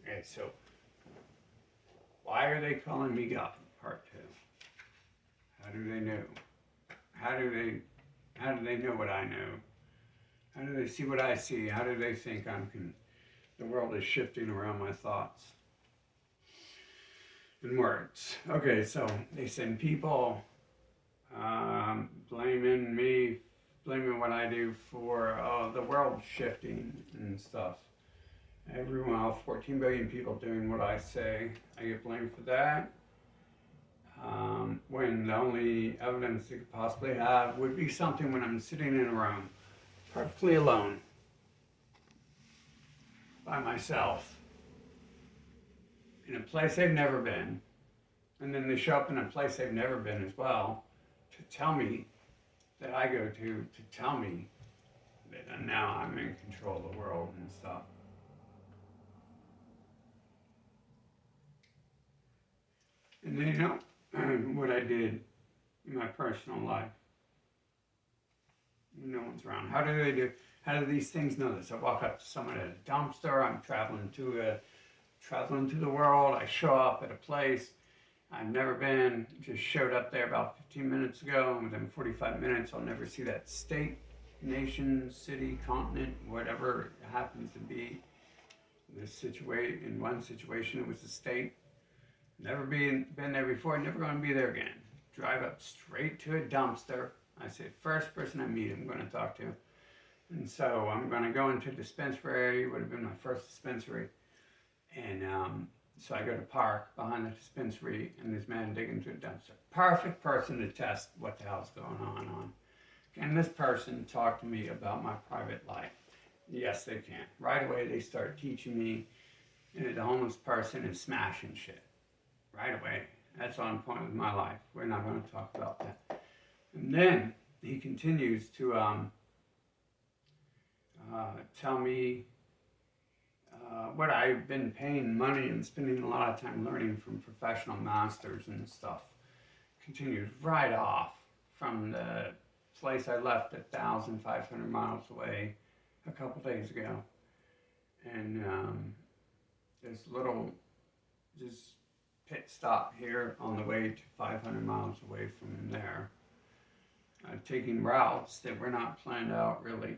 Okay, so why are they calling me God? Part two. How do they know? How do they know what I know? How do they see what I see? How do they think the world is shifting around my thoughts and words? Okay, so they send people blaming what I do for the world shifting and stuff. Everyone, all 14 billion people doing what I say, I get blamed for that. When the only evidence they could possibly have would be something when I'm sitting in a room, perfectly alone, by myself, in a place they've never been, and then they show up in a place they've never been as well, to tell me that I go to tell me that now I'm in control of the world and stuff. And they know what I did in my personal life. No one's around. How do these things know this? I walk up to someone at a dumpster. I'm traveling to the world. I show up at a place I've never been. Just showed up there about 15 minutes ago, and within 45 minutes, I'll never see that state, nation, city, continent, whatever it happens to be. In one situation, it was a state. Never been there before. Never going to be there again. Drive up straight to a dumpster. I say, first person I meet, I'm going to talk to. And so I'm going to go into a dispensary. It would have been my first dispensary. And so I go to park behind the dispensary, and this man digging into a dumpster. Perfect person to test what the hell's going on. Can this person talk to me about my private life? Yes, they can. Right away, they start teaching me. The homeless person is smashing shit. Right away. That's on point with my life. We're not going to talk about that. And then he continues to tell me what I've been paying money and spending a lot of time learning from professional masters and stuff. Continues right off from the place I left 1,500 miles away a couple days ago. And this little just pit stop here on the way to 500 miles away from there. Taking routes that were not planned out really,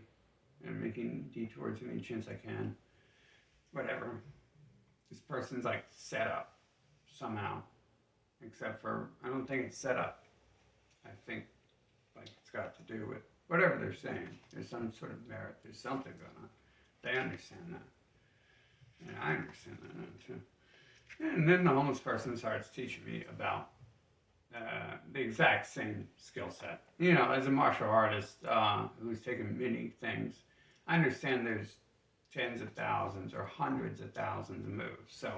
and making detours any chance I can. Whatever. This person's like set up somehow, except for I don't think it's set up. I think like it's got to do with whatever they're saying. There's some sort of merit. There's something going on. They understand that, and I understand that too. And then the homeless person starts teaching me about the exact same skill set. You know, as a martial artist who's taken many things, I understand there's tens of thousands or hundreds of thousands of moves. So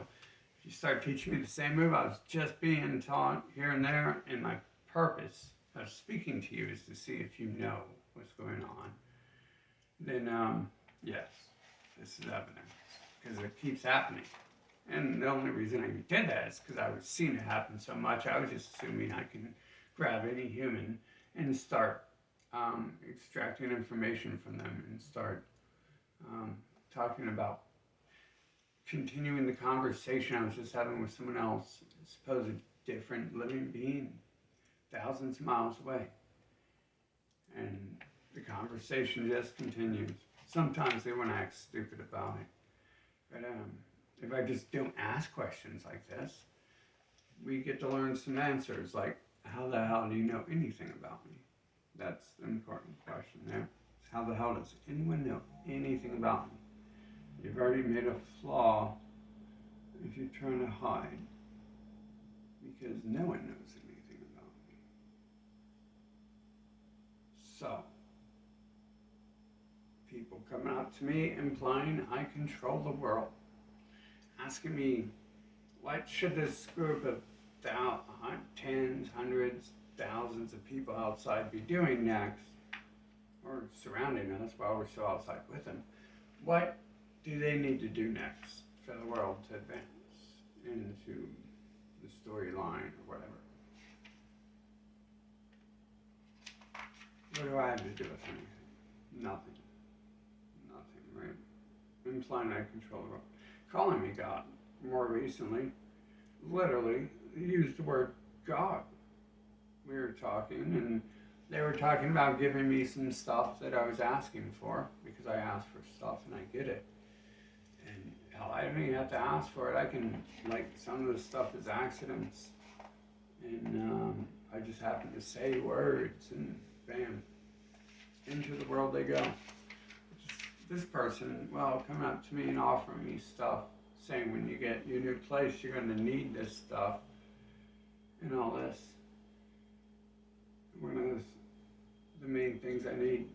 if you start teaching me the same move I was just being taught here and there, and my purpose of speaking to you is to see if you know what's going on, then yes, this is evidence, because it keeps happening. And the only reason I did that is because I was seeing it happen so much. I was just assuming I can grab any human and start extracting information from them and start talking about continuing the conversation I was just having with someone else, supposed different living being, thousands of miles away. And the conversation just continues. Sometimes they want to act stupid about it. But if I just don't ask questions like this, we get to learn some answers like, how the hell do you know anything about me? That's the important question there. How the hell does anyone know anything about me? You've already made a flaw if you're trying to hide, because no one knows anything about me. So, people coming up to me implying I control the world, asking me, what should this group of tens, hundreds, thousands of people outside be doing next, or surrounding us while we're still outside with them? What do they need to do next for the world to advance into the storyline or whatever? What do I have to do with anything? Nothing, right? Implying I control the world. Calling me God. more recently, literally used the word God. We were talking, and they were talking about giving me some stuff that I was asking for because I asked for stuff and I get it. And hell, I don't even have to ask for it. I can, like, some of the stuff is accidents, and I just happen to say words, and bam, into the world they go. This person, well, coming up to me and offering me stuff, saying when you get your new place, you're going to need this stuff and all this. One of the main things I need,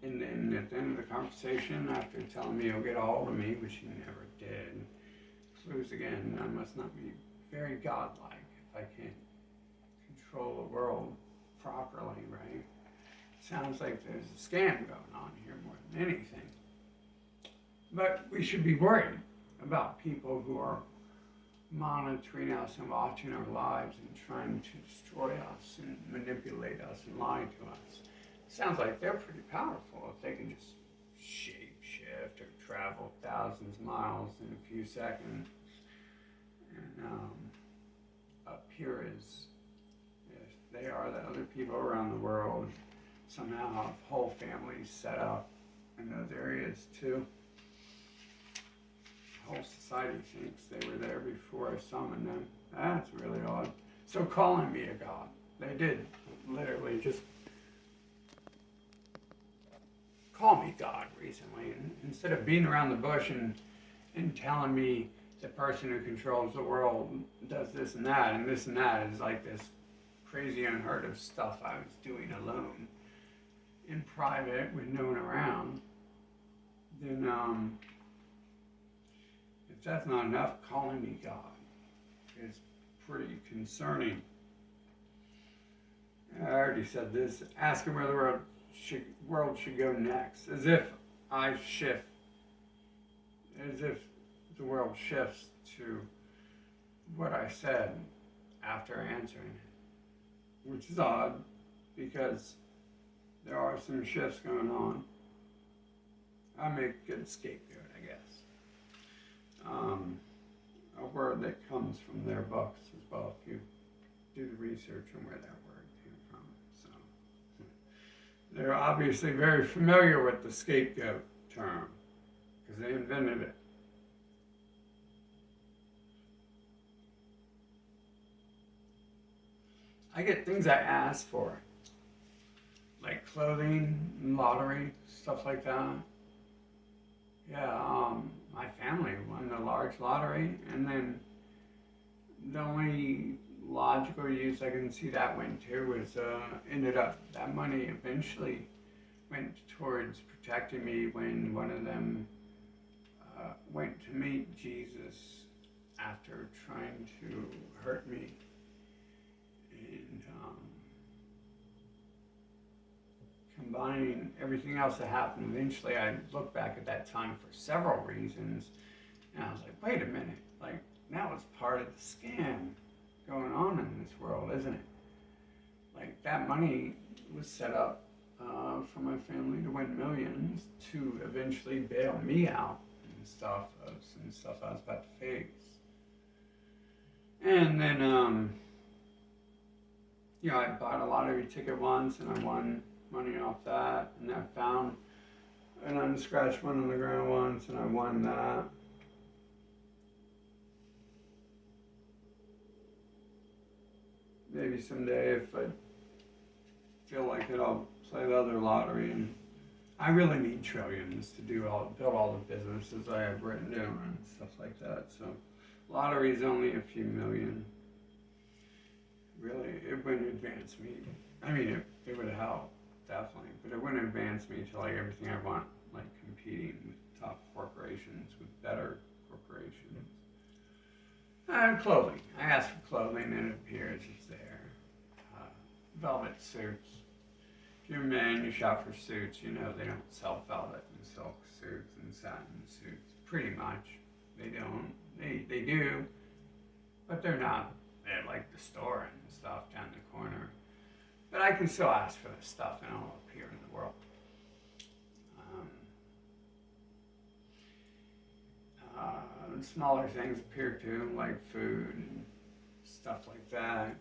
and at the end of the conversation, after telling me he'll get a hold of me, which he never did, clues again, I must not be very godlike if I can't control the world properly, right? Sounds like there's a scam going on here more than anything. But we should be worried about people who are monitoring us and watching our lives and trying to destroy us and manipulate us and lie to us. It sounds like they're pretty powerful if they can just shape shift or travel thousands of miles in a few seconds and appear as if they are the other people around the world. Somehow have whole families set up in those areas too. Whole society thinks they were there before I summoned them. That's really odd. So calling me a god, they did literally just call me God recently. And instead of beating around the bush and telling me the person who controls the world does this and that is like this crazy unheard of stuff I was doing alone in private with no one around, then if that's not enough, calling me God is pretty concerning. I already said this, asking where the world should go next, as if the world shifts to what I said after answering it, which is odd because there are some shifts going on. I make a good scapegoat, I guess. A word that comes from their books as well, if you do the research on where that word came from. So they're obviously very familiar with the scapegoat term because they invented it. I get things I ask for, like clothing, lottery, stuff like that. Yeah, my family won the large lottery, and then the only logical use I can see that went to was ended up that money eventually went towards protecting me when one of them went to meet Jesus after trying to hurt me, and combining everything else that happened, eventually I looked back at that time for several reasons, and I was like, wait a minute, like, that was part of the scam going on in this world, isn't it? Like, that money was set up for my family to win millions to eventually bail me out and stuff of some stuff I was about to face. And then, I bought a lottery ticket once, and I won money off that, and I found an unscratched one on the ground once, and I won that. Maybe someday, if I feel like it, I'll play the other lottery. And I really need trillions to build all the businesses I have written down and stuff like that. So lottery is only a few million. Really, it wouldn't advance me. I mean, it would help, definitely, but it wouldn't advance me to like everything I want, like competing with top corporations, with better corporations. Clothing. I asked for clothing, and it appears it's there. Velvet suits. If you're a man, you shop for suits, you know they don't sell velvet and silk suits and satin suits. Pretty much. They don't. They do, but they're not at like the store and stuff down the corner. But I can still ask for this stuff and it'll appear in the world. smaller things appear too, like food and stuff like that.